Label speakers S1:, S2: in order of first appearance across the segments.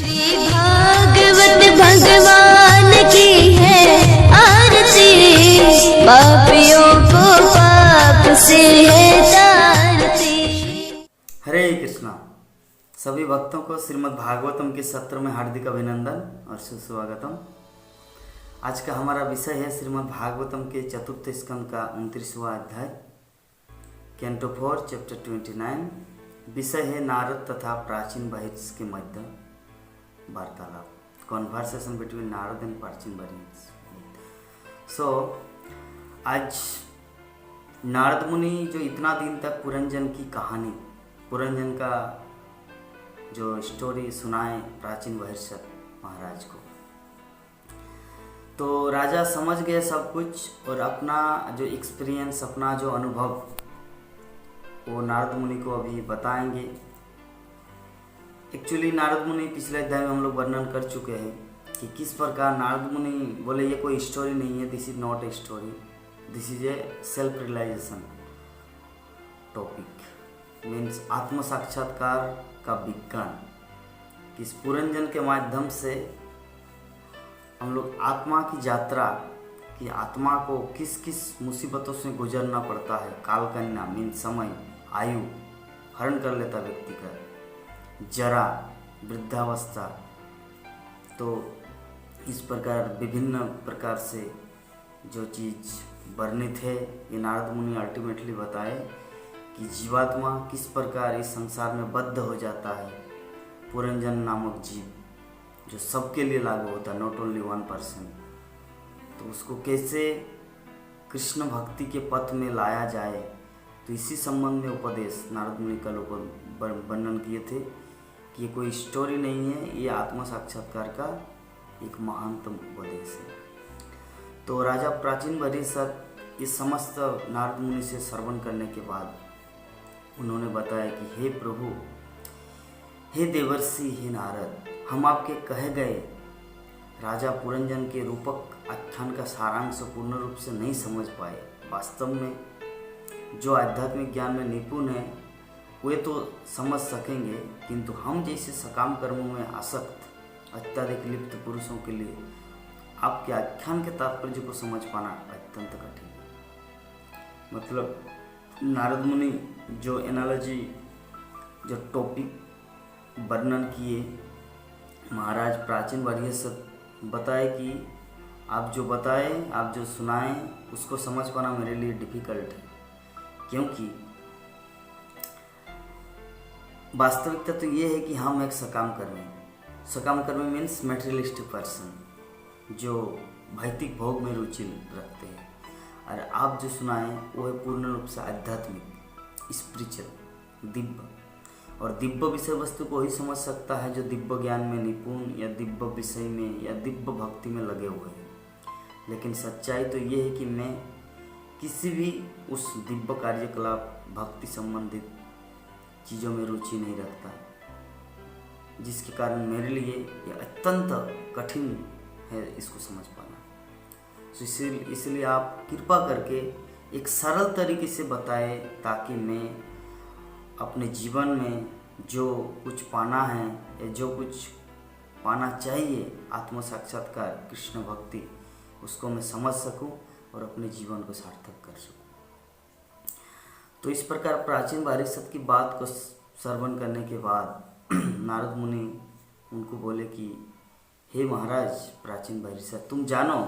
S1: श्री भागवत भगवान की है आरती, पापियों को पाप से है तारती।
S2: हरे कृष्णा। सभी भक्तों को श्रीमद् भागवतम के सत्र में हार्दिक अभिनंदन और सुस्वागतम। आज का हमारा विषय है श्रीमद् भागवतम के चतुर्थ स्कंद का 29वां अध्याय, कैंटो 4 चैप्टर 29। विषय है नारद तथा प्राचीन बहिर्ष के मध्य वार्तालाप, कॉन्वर्सेशन बिटवीन नारद एंड प्राचीन बहिर्ष। आज नारद मुनि जो इतना दिन तक पुरंजन की कहानी, पुरंजन का जो स्टोरी सुनाए प्राचीन बहिर्ष महाराज को, तो राजा समझ गए सब कुछ और अपना जो एक्सपीरियंस, अपना जो अनुभव वो नारद मुनि को अभी बताएंगे। एक्चुअली नारद मुनि पिछले अध्याय में हम लोग वर्णन कर चुके हैं कि किस प्रकार नारद मुनि बोले ये कोई स्टोरी नहीं है, this is not a story, this is a self realization topic, means आत्म साक्षात्कार का विज्ञान। इस पुरंजन के माध्यम से हम लोग आत्मा की यात्रा कि आत्मा को किस किस मुसीबतों से गुजरना पड़ता है, कालकन्या मीन्स समय, आयु हरण कर लेता व्यक्ति का, जरा, वृद्धावस्था। तो इस प्रकार विभिन्न प्रकार से जो चीज़ वर्णित है ये नारद मुनि अल्टीमेटली बताए कि जीवात्मा किस प्रकार इस संसार में बद्ध हो जाता है। पुरंजन नामक जीव जो सबके लिए लागू होता है, नॉट ओनली 1%, तो उसको कैसे कृष्ण भक्ति के पथ में लाया जाए, तो इसी संबंध में उपदेश नारद मुनि कल वर्णन किए थे कि ये कोई स्टोरी नहीं है, ये आत्म साक्षात्कार का एक महानतम उपदेश है। तो राजा प्राचीन बहिर्ष इस समस्त नारद मुनि से श्रवण करने के बाद उन्होंने बताया कि हे प्रभु, हे देवर्षि, हे नारद, हम आपके कहे गए राजा पुरंजन के रूपक आख्यान का सारांश पूर्ण रूप से नहीं समझ पाए। वास्तव में जो आध्यात्मिक ज्ञान में निपुण है वे तो समझ सकेंगे, किंतु हम जैसे सकाम कर्मों में आसक्त अत्यधिक लिप्त पुरुषों के लिए आपके आख्यान के तात्पर्य को समझ पाना अत्यंत कठिन है। मतलब नारद मुनि जो एनालॉजी, जो टॉपिक वर्णन किए, महाराज प्राचीन बहिर्ष बताए कि आप जो बताए, आप जो सुनाए, उसको समझ पाना मेरे लिए डिफ़िकल्ट है, क्योंकि वास्तविकता तो ये है कि हम एक सकाम कर्मी मीन्स मेटेरियलिस्टिक पर्सन जो भौतिक भोग में रुचि रखते हैं, और आप जो सुनाए वो है पूर्ण रूप से आध्यात्मिक, स्पिरिचुअल, दिव्य। और दिव्य विषय वस्तु को ही समझ सकता है जो दिव्य ज्ञान में निपुण या दिव्य विषय में या दिव्य भक्ति में लगे हुए हैं। लेकिन सच्चाई तो ये है कि मैं किसी भी उस दिव्य कार्यकलाप, भक्ति संबंधित चीज़ों में रुचि नहीं रखता, जिसके कारण मेरे लिए ये अत्यंत कठिन है इसको समझ पाना। तो इसलिए आप कृपा करके एक सरल तरीके से बताएं, ताकि मैं अपने जीवन में जो कुछ पाना है या जो कुछ पाना चाहिए, आत्म साक्षात्कार, कृष्ण भक्ति, उसको मैं समझ सकूं और अपने जीवन को सार्थक कर सकूं। तो इस प्रकार प्राचीन बहिर्ष की बात को श्रवण करने के बाद नारद मुनि उनको बोले कि हे महाराज प्राचीन बहिर्ष, तुम जानो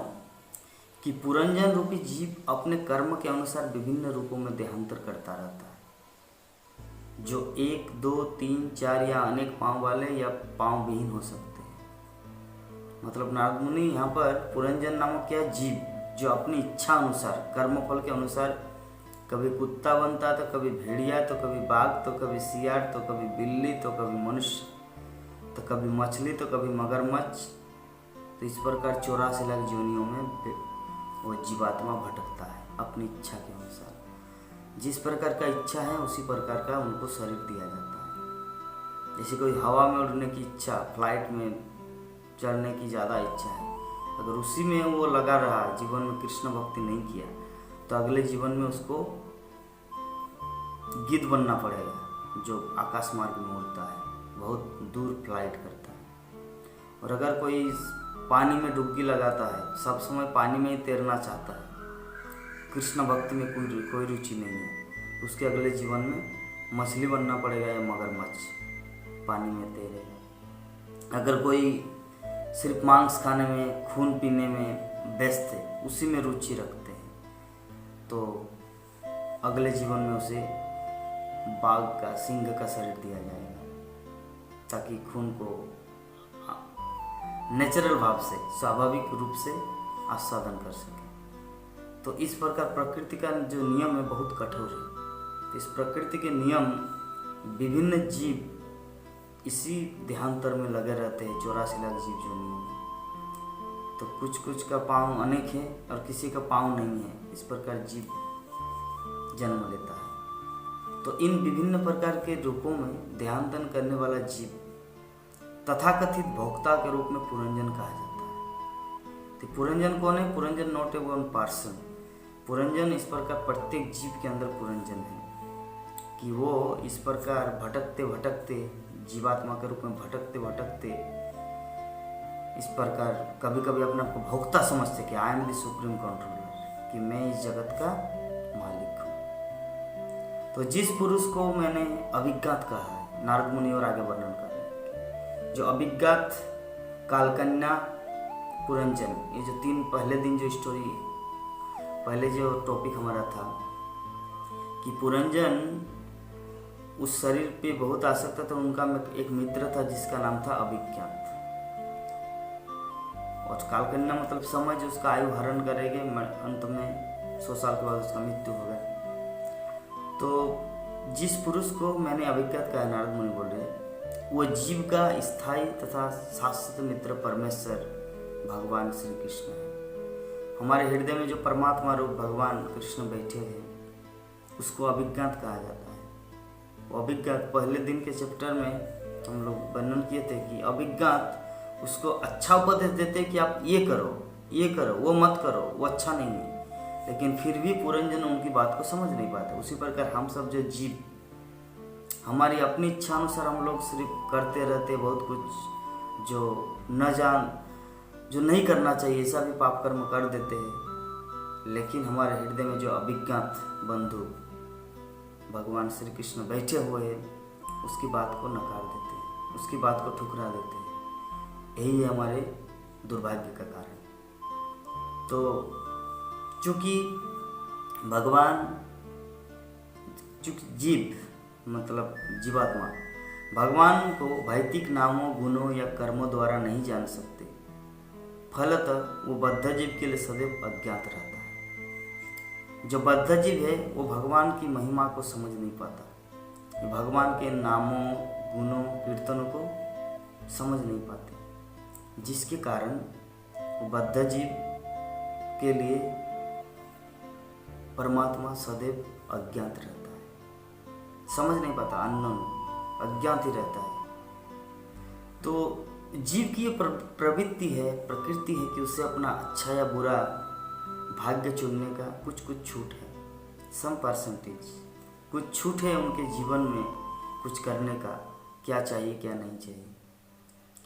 S2: कि पुरंजन रूपी जीव अपने कर्म के अनुसार विभिन्न रूपों में देहांतर करता रहता है, जो 1, 2, 3, 4 या अनेक पांव वाले या पांव विहीन हो सकते हैं। मतलब नारद मुनि यहाँ पर पुरंजन नामक क्या जीव जो अपनी इच्छा अनुसार, कर्मफल के अनुसार कभी कुत्ता बनता, तो कभी भेड़िया, तो कभी बाघ, तो कभी सियार, तो कभी बिल्ली, तो कभी मनुष्य, तो कभी मछली, तो कभी मगरमच्छ। तो इस प्रकार 84 लाख योनियों में वो जीवात्मा भटकता है अपनी इच्छा के अनुसार। जिस प्रकार का इच्छा है उसी प्रकार का उनको शरीर दिया जाता है। जैसे कोई हवा में उड़ने की इच्छा, फ्लाइट में चढ़ने की ज़्यादा इच्छा है, अगर उसी में वो लगा रहा, जीवन में कृष्ण भक्ति नहीं किया, तो अगले जीवन में उसको गिद्ध बनना पड़ेगा, जो आकाश मार्ग में उड़ता है, बहुत दूर फ्लाइट करता है। और अगर कोई पानी में डुबकी लगाता है, सब समय पानी में ही तैरना चाहता है, कृष्ण भक्ति में कोई रुचि नहीं है, उसके अगले जीवन में मछली बनना पड़ेगा या मगरमच्छ, पानी में तैरेगा। अगर कोई सिर्फ मांस खाने में, खून पीने में व्यस्त है, उसी में रुचि रखते हैं, तो अगले जीवन में उसे बाघ का, सिंह का शरीर दिया जाएगा, ताकि खून को नेचुरल भाव से, स्वाभाविक रूप से आस्वादन कर सके। तो इस प्रकार प्रकृति का जो नियम है बहुत कठोर है। तो इस प्रकृति के नियम विभिन्न जीव इसी देहांतर में लगे रहते हैं, 84 लाख जीव जो नियम है। तो कुछ का पाँव अनेक है और किसी का पाँव नहीं है, इस प्रकार जीव जन्म लेता है। तो इन विभिन्न प्रकार के रूपों में देहांतन करने वाला जीव तथाकथित भोक्ता के रूप में पुरंजन कहा जाता है। तो पुरंजन कौन है? Puranjan not a one person. Puranjan इस प्रकार प्रत्येक जीव के अंदर पुरंजन है कि वो इस प्रकार भटकते भटकते, जीवात्मा के रूप में भटकते भटकते इस प्रकार कभी कभी अपने आप को भोक्ता समझते कि I am the supreme controller, कि मैं इस जगत का मालिक हूँ। तो जिस पुरुष को मैंने अभिज्ञात कहा है, नारद मुनि और आगे वर्णन कर रहे हैं, जो अभिज्ञात, कालकन्या, पुरंजन, ये जो तीन पहले दिन जो स्टोरी, पहले जो टॉपिक हमारा था कि पुरंजन उस शरीर पे बहुत आसक्त था। तो उनका एक मित्र था जिसका नाम था अभिज्ञात, और कालकन्या मतलब समय जो उसका आयु हरण करेंगे, अंत में 100 साल के बाद उसका मृत्यु होगा। तो जिस पुरुष को मैंने अभिज्ञात कहा, नारद मुनि बोल रहे, वो जीव का स्थायी तथा शाश्वत मित्र परमेश्वर भगवान श्री कृष्ण है। हमारे हृदय में जो परमात्मा रूप भगवान कृष्ण बैठे हैं, उसको अभिज्ञात कहा जाता है। वो अभिज्ञात पहले दिन के चैप्टर में हम लोग वर्णन किए थे कि अभिज्ञात उसको अच्छा उपदेश देते कि आप ये करो, वो मत करो, वो अच्छा नहीं है, लेकिन फिर भी पुरंजन उनकी बात को समझ नहीं पाते। उसी प्रकार हम सब जो जीव, हमारी अपनी इच्छा अनुसार हम लोग सिर्फ करते रहते बहुत कुछ, जो नहीं करना चाहिए, ऐसा भी पाप कर्म कर देते हैं। लेकिन हमारे हृदय में जो अभिज्ञात बंधु भगवान श्री कृष्ण बैठे हुए हैं, उसकी बात को नकार देते हैं, उसकी बात को ठुकरा देते हैं। यही है हमारे दुर्भाग्य का कारण। तो चूंकि जीव मतलब जीवात्मा भगवान को भौतिक नामों, गुणों या कर्मों द्वारा नहीं जान सकते, फलतः वो बद्ध जीव के लिए सदैव अज्ञात रहता है। जो बद्ध जीव है वो भगवान की महिमा को समझ नहीं पाता, भगवान के नामों, गुणों, कीर्तनों को समझ नहीं पाते, जिसके कारण वो बद्ध जीव के लिए परमात्मा सदैव अज्ञात रहता है, समझ नहीं पाता, अननोन, अज्ञात ही रहता है। तो जीव की ये प्रवृत्ति है, प्रकृति है कि उसे अपना अच्छा या बुरा भाग्य चुनने का कुछ छूट है, सम परसेंटेज कुछ छूट है उनके जीवन में कुछ करने का, क्या चाहिए क्या नहीं चाहिए।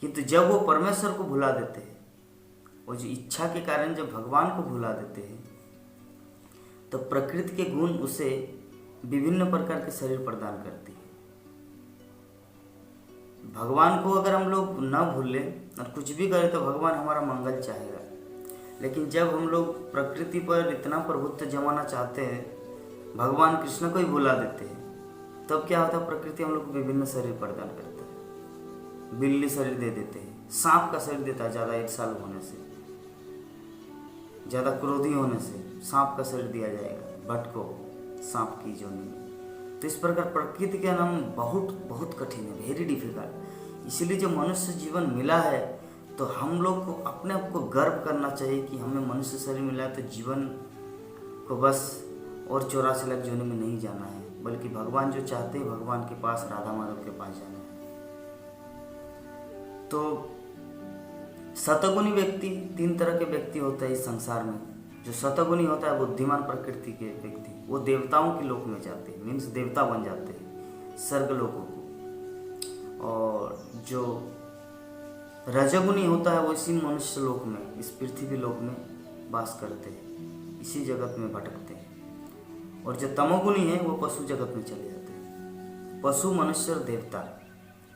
S2: किंतु जब वो परमेश्वर को भुला देते हैं, वो जो इच्छा के कारण जब भगवान को भुला देते हैं, तो प्रकृति के गुण उसे विभिन्न प्रकार के शरीर प्रदान करती है। भगवान को अगर हम लोग न भूलें और कुछ भी करें तो भगवान हमारा मंगल चाहेगा, लेकिन जब हम लोग प्रकृति पर इतना प्रभुत्व जमाना चाहते हैं, भगवान कृष्ण को ही भुला देते हैं, तब क्या होता है, प्रकृति हम लोग को विभिन्न शरीर प्रदान करता है। बिल्ली शरीर दे देते हैं, सांप का शरीर देता है, ज़्यादा ईर्ष्यालु होने से, ज़्यादा क्रोधी होने से सांप का शरीर दिया जाएगा, भटको सांप की जोनी। तो इस प्रकार प्रकृति का नाम बहुत कठिन है, वेरी डिफिकल्ट। इसलिए जो मनुष्य जीवन मिला है, तो हम लोग को अपने आप को गर्व करना चाहिए कि हमें मनुष्य शरीर मिला है, तो जीवन को बस और 84 लाख जोनी में नहीं जाना है, बल्कि भगवान जो चाहते हैं, भगवान के पास, राधा माधव के पास जाना है। तो सतगुणी व्यक्ति, 3 तरह के व्यक्ति होते हैं इस संसार में। जो सतगुणी होता है, बुद्धिमान प्रकृति के व्यक्ति, वो देवताओं के लोक में जाते हैं, मीन्स देवता बन जाते हैं, स्वर्ग लोकों को। और जो रजोगुनी होता है वो इसी मनुष्य लोक में, इस पृथ्वी लोक में वास करते हैं, इसी जगत में भटकते हैं। और जो तमोगुनी है वो पशु जगत में चले जाते हैं। पशु, मनुष्य और देवता।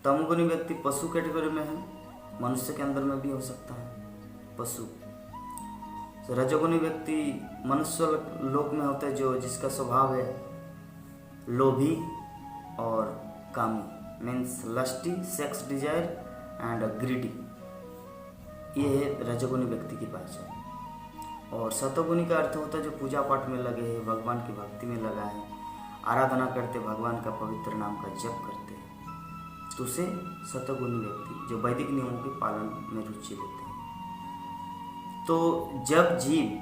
S2: तमोगुनी व्यक्ति पशु कैटेगरी में है, मनुष्य के अंदर में भी हो सकता है पशु। रजोगुनी व्यक्ति मनुष्य लोक में होता है, जो जिसका स्वभाव है लोभी और कामी, means lusty, sex desire and greedy. ये है रजोगुनी व्यक्ति की पहचान। और सतोगुनी का अर्थ होता है जो पूजा पाठ में लगे हैं, भगवान की भक्ति में लगा है, आराधना करते, भगवान का पवित्र नाम का जप करते हैं, तो उसे सतोगुनी व्यक्ति जो वैदिक नियमों के पालन में रुचि लेते हैं। तो जब जीव,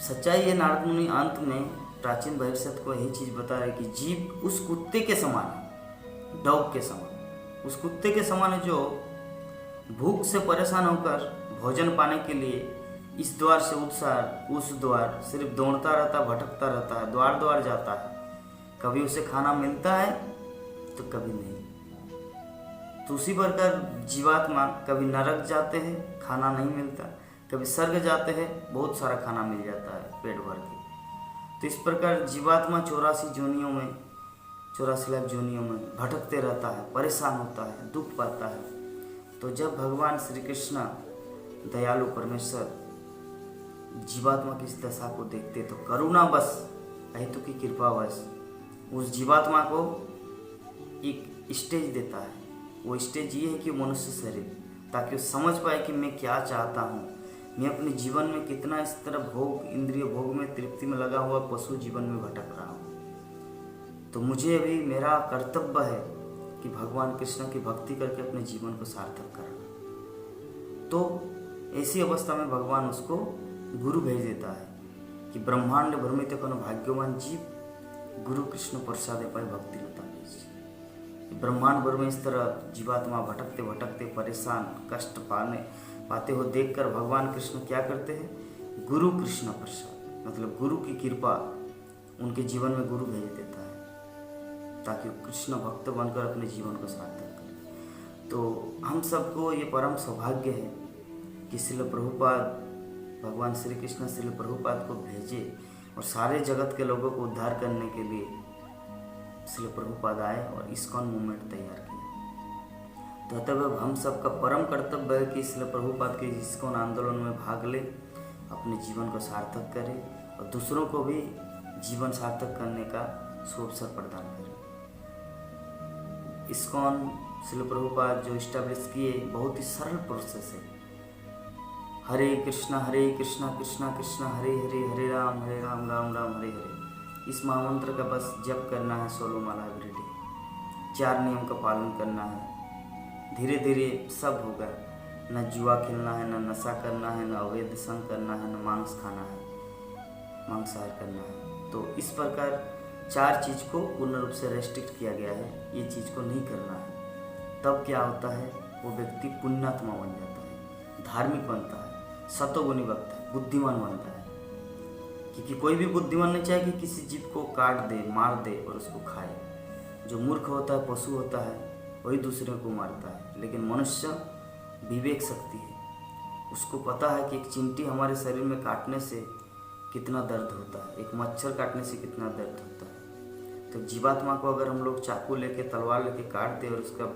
S2: सच्चाई है नारद मुनि अंत में प्राचीन भविष्य को यही चीज बता रहे कि जीव उस कुत्ते के समान है, डॉग के समान, उस कुत्ते के समान है जो भूख से परेशान होकर भोजन पाने के लिए इस द्वार से उस द्वार सिर्फ दौड़ता रहता, भटकता रहता है, द्वार द्वार जाता है। कभी उसे खाना मिलता है तो कभी नहीं। तो उसी प्रकार जीवात्मा कभी नरक जाते हैं, खाना नहीं मिलता, कभी स्वर्ग जाते हैं, बहुत सारा खाना मिल जाता है पेट भर के। तो इस प्रकार जीवात्मा 84 जोनियों में, 84 लाख जोनियों में भटकते रहता है, परेशान होता है, दुख पाता है। तो जब भगवान श्री कृष्ण दयालु परमेश्वर जीवात्मा की इस दशा को देखते तो करुणावश, अहेतु की कृपावश उस जीवात्मा को एक स्टेज देता है। वो स्टेज ये है कि मनुष्य शरीर, ताकि वो समझ पाए कि मैं क्या चाहता हूँ, मैं अपने जीवन में कितना इस तरह भोग, इंद्रिय भोग में, तृप्ति में लगा हुआ पशु जीवन में भटक रहा हूँ। तो मुझे अभी मेरा कर्तव्य है कि भगवान कृष्ण की भक्ति करके अपने जीवन को सार्थक करना। तो ऐसी अवस्था में भगवान उसको गुरु भेज देता है कि ब्रह्मांड भ्रमित कनो भाग्यवान जीव, गुरु कृष्ण प्रसाद पाए भक्ति लता बीज। ब्रह्मांड भर में इस तरह जीवात्मा भटकते भटकते परेशान, कष्ट पाते हो देखकर भगवान कृष्ण क्या करते हैं, गुरु कृष्ण प्रसाद, मतलब गुरु की कृपा उनके जीवन में गुरु भेज देता है, ताकि वो कृष्ण भक्त बनकर अपने जीवन को सार्थक करें। तो हम सबको ये परम सौभाग्य है कि श्रील प्रभुपाद, भगवान श्री कृष्ण श्रील प्रभुपाद को भेजे और सारे जगत के लोगों को उद्धार करने के लिए श्रील प्रभुपाद आए और इस्कॉन मूवमेंट तैयार किया। तो अतः हम सबका परम कर्तव्य है कि श्रील प्रभुपाद के इस्कॉन आंदोलन में भाग ले, अपने जीवन को सार्थक करे और दूसरों को भी जीवन सार्थक करने का अवसर प्रदान करे। इस्कॉन श्रील प्रभुपाद जो इस्टेब्लिश किए, बहुत ही सरल प्रोसेस है। हरे कृष्णा कृष्णा कृष्णा हरे हरे, हरे राम राम राम हरे हरे। इस महामंत्र का बस जप करना है 16 माला एवरीडे। 4 नियम का पालन करना है, धीरे धीरे सब होगा। न जुआ खेलना है, न नशा करना है, न अवैध संग करना है, न मांस खाना है, मांसाहार करना है। तो इस प्रकार 4 चीज़ को पूर्ण रूप से रेस्ट्रिक्ट किया गया है, ये चीज़ को नहीं करना है। तब क्या होता है, वो व्यक्ति पुण्यात्मा बन जाता है, धार्मिक बनता है, सतोगुनी बनता है, बुद्धिमान बनता है। क्योंकि कोई भी बुद्धिमान नहीं चाहे कि किसी जीव को काट दे, मार दे और उसको खाए। जो मूर्ख होता है, पशु होता है, वही दूसरे को मारता है। लेकिन मनुष्य विवेक शक्ति है, उसको पता है कि एक चींटी हमारे शरीर में काटने से कितना दर्द होता है, एक मच्छर काटने से कितना दर्द होता है। तो जीवात्मा को अगर हम लोग चाकू लेके, तलवार लेके काट दे और उसका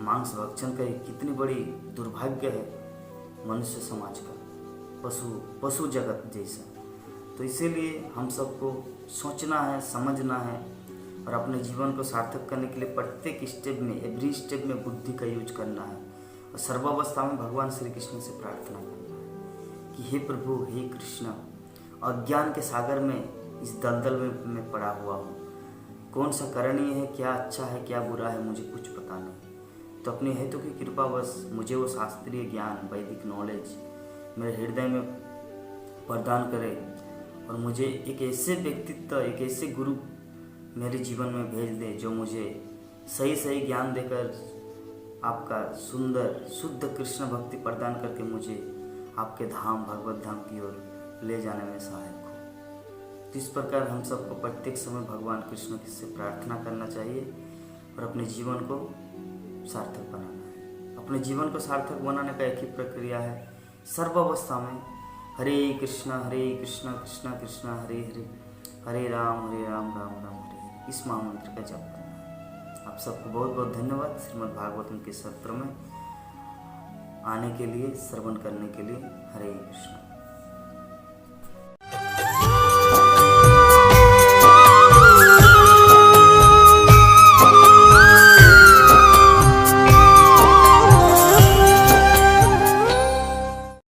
S2: मांस भक्षण करे, कितनी बड़ी दुर्भाग्य है मनुष्य समाज का, पशु जगत जैसा। तो इसीलिए हम सबको सोचना है, समझना है और अपने जीवन को सार्थक करने के लिए प्रत्येक स्टेप में, एवरी स्टेप में बुद्धि का यूज करना है और सर्वावस्था में भगवान श्री कृष्ण से प्रार्थना करना है कि हे प्रभु, हे कृष्ण, अज्ञान के सागर में, इस दलदल में मैं पड़ा हुआ हूँ, कौन सा करणीय है, क्या अच्छा है, क्या बुरा है, मुझे कुछ पता नहीं। तो अपनी हेतु की कृपा बस मुझे वो शास्त्रीय ज्ञान, वैदिक नॉलेज मेरे हृदय में प्रदान करे और मुझे एक ऐसे व्यक्तित्व, एक ऐसे गुरु मेरे जीवन में भेज दे जो मुझे सही सही ज्ञान देकर आपका सुंदर शुद्ध कृष्ण भक्ति प्रदान करके मुझे आपके धाम, भगवत धाम की ओर ले जाने में सहायक हो। तो इस प्रकार हम सबको प्रत्येक समय भगवान कृष्ण से प्रार्थना करना चाहिए और अपने जीवन को सार्थक बनाना है। अपने जीवन को सार्थक बनाने का एक ही प्रक्रिया है, सर्वावस्था में हरे कृष्णा कृष्णा कृष्णा हरे हरे, हरे राम राम राम हरे हरे, इस महामंत्र का जप करना है। आप सबको बहुत बहुत धन्यवाद श्रीमद् भागवतम के सत्र में आने के लिए, श्रवण करने के लिए। हरे कृष्ण।